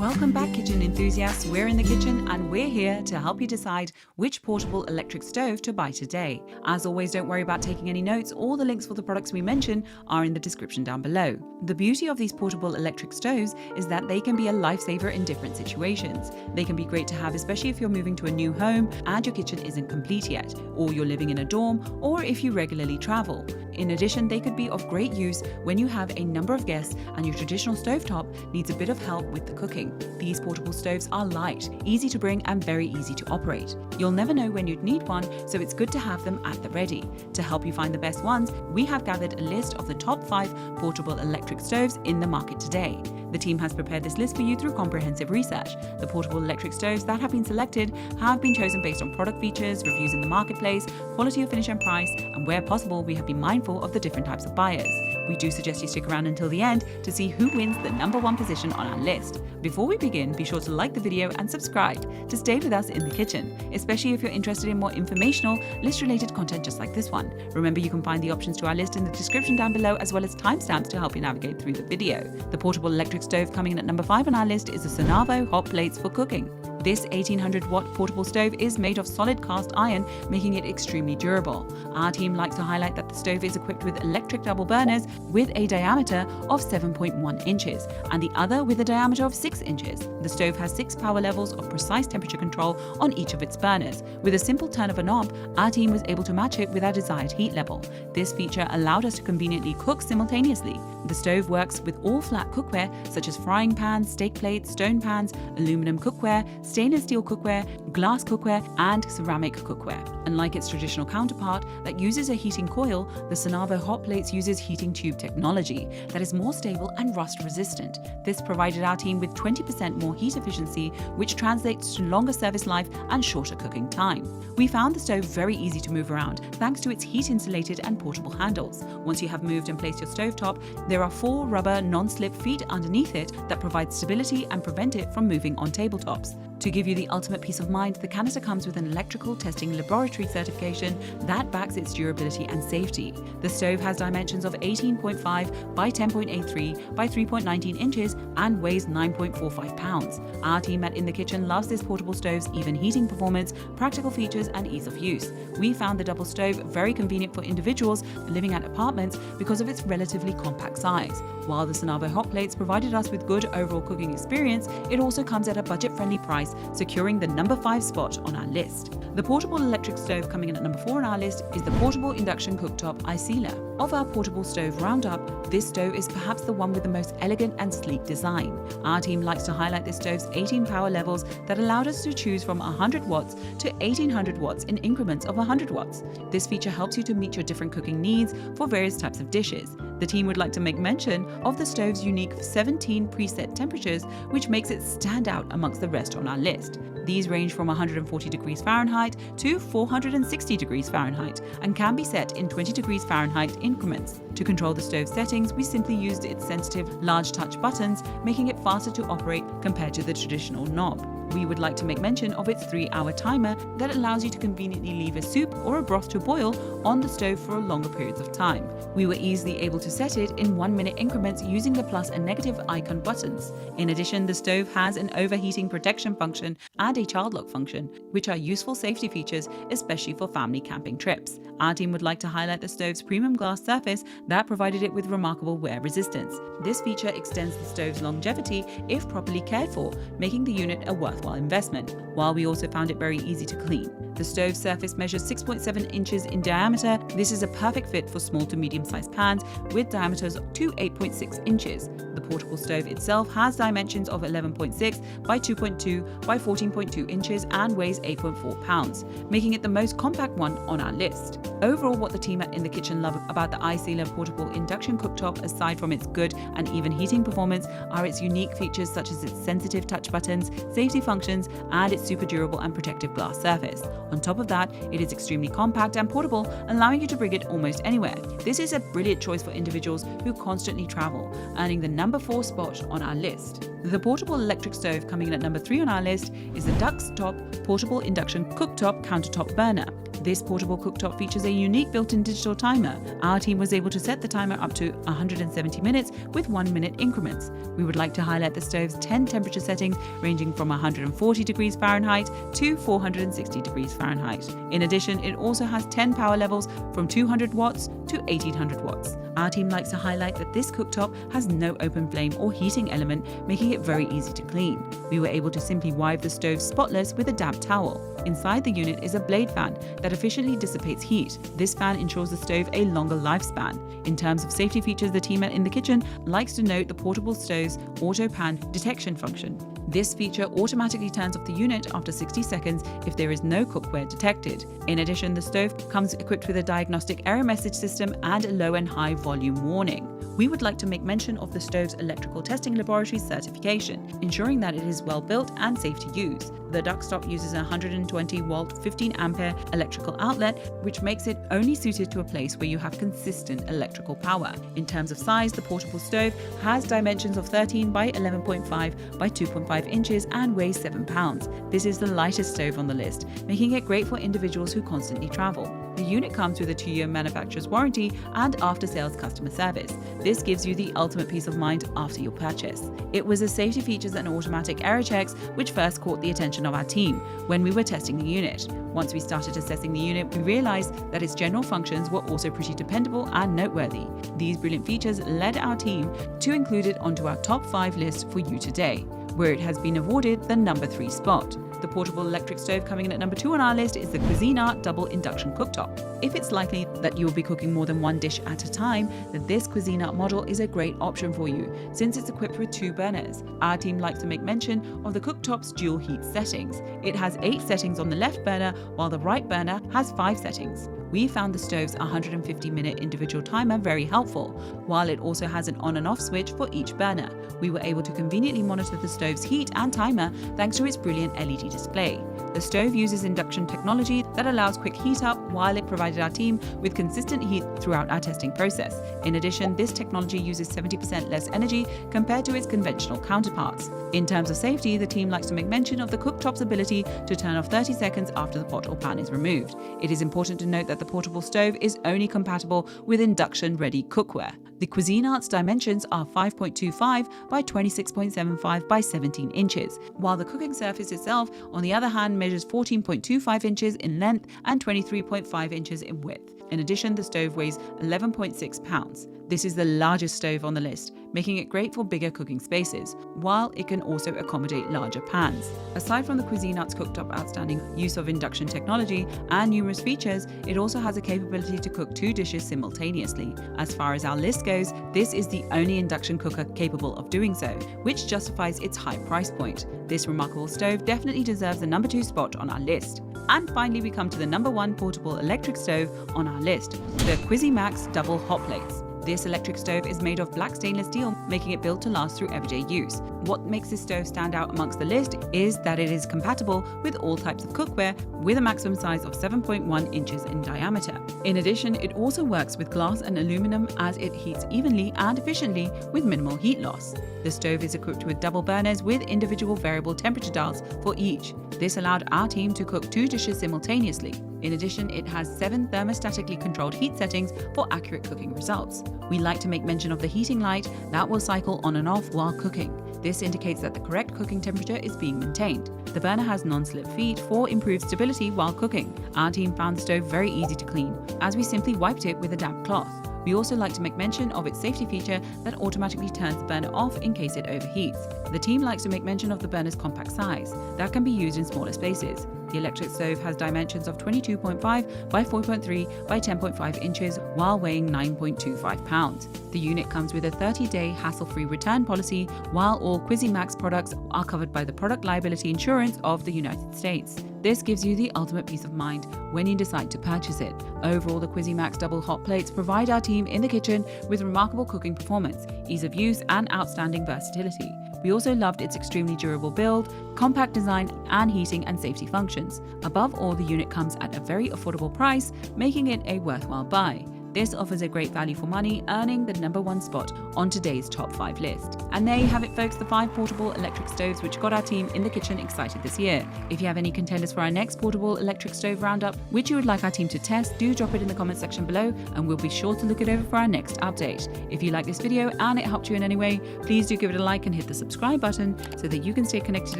Welcome back, kitchen enthusiasts. We're in the kitchen and we're here to help you decide which portable electric stove to buy today. As always, don't worry about taking any notes. All the links for the products we mention are in the description down below. The beauty of these portable electric stoves is that they can be a lifesaver in different situations. They can be great to have, especially if you're moving to a new home and your kitchen isn't complete yet, or you're living in a dorm, or if you regularly travel. In addition, they could be of great use when you have a number of guests and your traditional stovetop needs a bit of help with the cooking. These portable stoves are light, easy to bring and very easy to operate. You'll never know when you'd need one, so it's good to have them at the ready. To help you find the best ones, we have gathered a list of the top 5 portable electric stoves in the market today. The team has prepared this list for you through comprehensive research. The portable electric stoves that have been selected have been chosen based on product features, reviews in the marketplace, quality of finish and price, and where possible, we have been mindful of the different types of buyers. We do suggest you stick around until the end to see who wins the number 1 position on our list. Before we begin, be sure to like the video and subscribe to stay with us in the kitchen, especially if you're interested in more informational, list-related content just like this one. Remember, you can find the options to our list in the description down below, as well as timestamps to help you navigate through the video. The portable electric stove coming in at number 5 on our list is the SUNAVO hot plates for cooking. This 1800-watt portable stove is made of solid cast iron, making it extremely durable. Our team likes to highlight that the stove is equipped with electric double burners with a diameter of 7.1 inches and the other with a diameter of 6 inches. The stove has 6 power levels of precise temperature control on each of its burners. With a simple turn of a knob, our team was able to match it with our desired heat level. This feature allowed us to conveniently cook simultaneously. The stove works with all flat cookware such as frying pans, steak plates, stone pans, aluminum cookware, stainless steel cookware, glass cookware, and ceramic cookware. Unlike its traditional counterpart that uses a heating coil, the SUNAVO hot plates uses heating tube technology that is more stable and rust resistant. This provided our team with 20% more heat efficiency, which translates to longer service life and shorter cooking time. We found the stove very easy to move around thanks to its heat insulated and portable handles. Once you have moved and placed your stovetop, there are 4 rubber non-slip feet underneath it that provide stability and prevent it from moving on tabletops. To give you the ultimate peace of mind, the canister comes with an electrical testing laboratory certification that backs its durability and safety. The stove has dimensions of 18.5 by 10.83 by 3.19 inches and weighs 9.45 pounds. Our team at In the Kitchen loves this portable stove's even heating performance, practical features, and ease of use. We found the double stove very convenient for individuals living at apartments because of its relatively compact size. While the SUNAVO hot plates provided us with good overall cooking experience, it also comes at a budget-friendly price, securing the number 5 spot on our list. The portable electric stove coming in at number 4 on our list is the portable Induction Cooktop iSiLER. Of our portable stove roundup, this stove is perhaps the one with the most elegant and sleek design. Our team likes to highlight this stove's 18 power levels that allowed us to choose from 100 watts to 1800 watts in increments of 100 watts. This feature helps you to meet your different cooking needs for various types of dishes. The team would like to make mention of the stove's unique 17 preset temperatures, which makes it stand out amongst the rest on our list. These range from 140 degrees Fahrenheit to 460 degrees Fahrenheit and can be set in 20 degrees Fahrenheit increments. To control the stove settings, we simply used its sensitive large touch buttons, making it faster to operate compared to the traditional knob. We would like to make mention of its 3-hour timer that allows you to conveniently leave a soup or a broth to boil on the stove for longer periods of time. We were easily able to set it in 1-minute increments using the plus and negative icon buttons. In addition, the stove has an overheating protection function and a child lock function, which are useful safety features, especially for family camping trips. Our team would like to highlight the stove's premium glass surface that provided it with remarkable wear resistance. This feature extends the stove's longevity if properly cared for, making the unit a worthwhile investment, while we also found it very easy to clean. The stove surface measures 6.7 inches in diameter. This is a perfect fit for small to medium-sized pans with diameters to 8.6 inches. The portable stove itself has dimensions of 11.6 by 2.2 by 14.2 inches and weighs 8.4 pounds, making it the most compact one on our list. Overall, what the team at In the Kitchen love about the iSiLER portable induction cooktop, aside from its good and even heating performance, are its unique features such as its sensitive touch buttons, safety functions, and its super durable and protective glass surface. On top of that, it is extremely compact and portable, allowing you to bring it almost anywhere. This is a brilliant choice for individuals who constantly travel, earning the number 4 spot on our list. The portable electric stove coming in at number 3 on our list is the Duxtop portable induction cooktop countertop burner. This portable cooktop features a unique built-in digital timer. Our team was able to set the timer up to 170 minutes with 1-minute increments. We would like to highlight the stove's 10 temperature settings ranging from 140 degrees Fahrenheit to 460 degrees Fahrenheit. In addition, it also has 10 power levels from 200 watts to 1800 watts. Our team likes to highlight that this cooktop has no open flame or heating element, making it very easy to clean. We were able to simply wipe the stove spotless with a damp towel. Inside the unit is a blade fan that efficiently dissipates heat. This fan ensures the stove a longer lifespan. In terms of safety features, the team in the kitchen likes to note the portable stove's auto pan detection function. This feature automatically turns off the unit after 60 seconds if there is no cookware detected. In addition, the stove comes equipped with a diagnostic error message system and a low and high volume warning. We would like to make mention of the stove's electrical testing laboratory certification, ensuring that it is well built and safe to use. The Duxtop uses a 120 volt 15 ampere electrical outlet, which makes it only suited to a place where you have consistent electrical power. In terms of size, the portable stove has dimensions of 13 by 11.5 by 2.5 inches and weighs 7 pounds. This is the lightest stove on the list, making it great for individuals who constantly travel. The unit comes with a 2-year manufacturer's warranty and after-sales customer service. This gives you the ultimate peace of mind after your purchase. It was the safety features and automatic error checks which first caught the attention of our team when we were testing the unit. Once we started assessing the unit, we realized that its general functions were also pretty dependable and noteworthy. These brilliant features led our team to include it onto our top 5 list for you today, where it has been awarded the number 3 spot. The portable electric stove coming in at number 2 on our list is the Cuisinart double induction cooktop. If it's likely that you will be cooking more than one dish at a time, then this Cuisinart model is a great option for you since it's equipped with 2 burners. Our team likes to make mention of the cooktop's dual heat settings. It has 8 settings on the left burner while the right burner has 5 settings. We found the stove's 150-minute individual timer very helpful, while it also has an on and off switch for each burner. We were able to conveniently monitor the stove's heat and timer thanks to its brilliant LED display. The stove uses induction technology that allows quick heat up, while it provided our team with consistent heat throughout our testing process. In addition, this technology uses 70% less energy compared to its conventional counterparts. In terms of safety, the team likes to make mention of the cooktop's ability to turn off 30 seconds after the pot or pan is removed. It is important to note that the portable stove is only compatible with induction-ready cookware. The Cuisinart's dimensions are 5.25 by 26.75 by 17 inches, while the cooking surface itself, on the other hand, measures 14.25 inches in length and 23.5 inches in width. In addition, the stove weighs 11.6 pounds. This is the largest stove on the list, making it great for bigger cooking spaces, while it can also accommodate larger pans. Aside from the Cuisinart's cooktop outstanding use of induction technology and numerous features, it also has a capability to cook 2 dishes simultaneously. As far as our list goes, this is the only induction cooker capable of doing so, which justifies its high price point. This remarkable stove definitely deserves the number 2 spot on our list. And finally, we come to the number 1 portable electric stove on our list, the CUSIMAX double hot plates. This electric stove is made of black stainless steel, making it built to last through everyday use. What makes this stove stand out amongst the list is that it is compatible with all types of cookware with a maximum size of 7.1 inches in diameter. In addition, it also works with glass and aluminum as it heats evenly and efficiently with minimal heat loss. The stove is equipped with double burners with individual variable temperature dials for each. This allowed our team to cook 2 dishes simultaneously. In addition, it has 7 thermostatically controlled heat settings for accurate cooking results. We like to make mention of the heating light that will cycle on and off while cooking. This indicates that the correct cooking temperature is being maintained. The burner has non-slip feet for improved stability while cooking. Our team found the stove very easy to clean, as we simply wiped it with a damp cloth. We also like to make mention of its safety feature that automatically turns the burner off in case it overheats. The team likes to make mention of the burner's compact size that can be used in smaller spaces. The electric stove has dimensions of 22.5 by 4.3 by 10.5 inches while weighing 9.25 pounds. The unit comes with a 30-day hassle-free return policy, while all CUSIMAX products are covered by the Product Liability Insurance of the United States. This gives you the ultimate peace of mind when you decide to purchase it. Overall, the CUSIMAX double hot plates provide our team in the kitchen with remarkable cooking performance, ease of use, and outstanding versatility. We also loved its extremely durable build, compact design, and heating and safety functions. Above all, the unit comes at a very affordable price, making it a worthwhile buy. This offers a great value for money, earning the #1 spot on today's top 5 list. And there you have it, folks, the 5 portable electric stoves which got our team in the kitchen excited this year. If you have any contenders for our next portable electric stove roundup, which you would like our team to test, do drop it in the comment section below and we'll be sure to look it over for our next update. If you like this video and it helped you in any way, please do give it a like and hit the subscribe button so that you can stay connected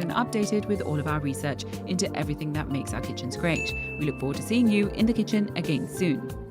and updated with all of our research into everything that makes our kitchens great. We look forward to seeing you in the kitchen again soon.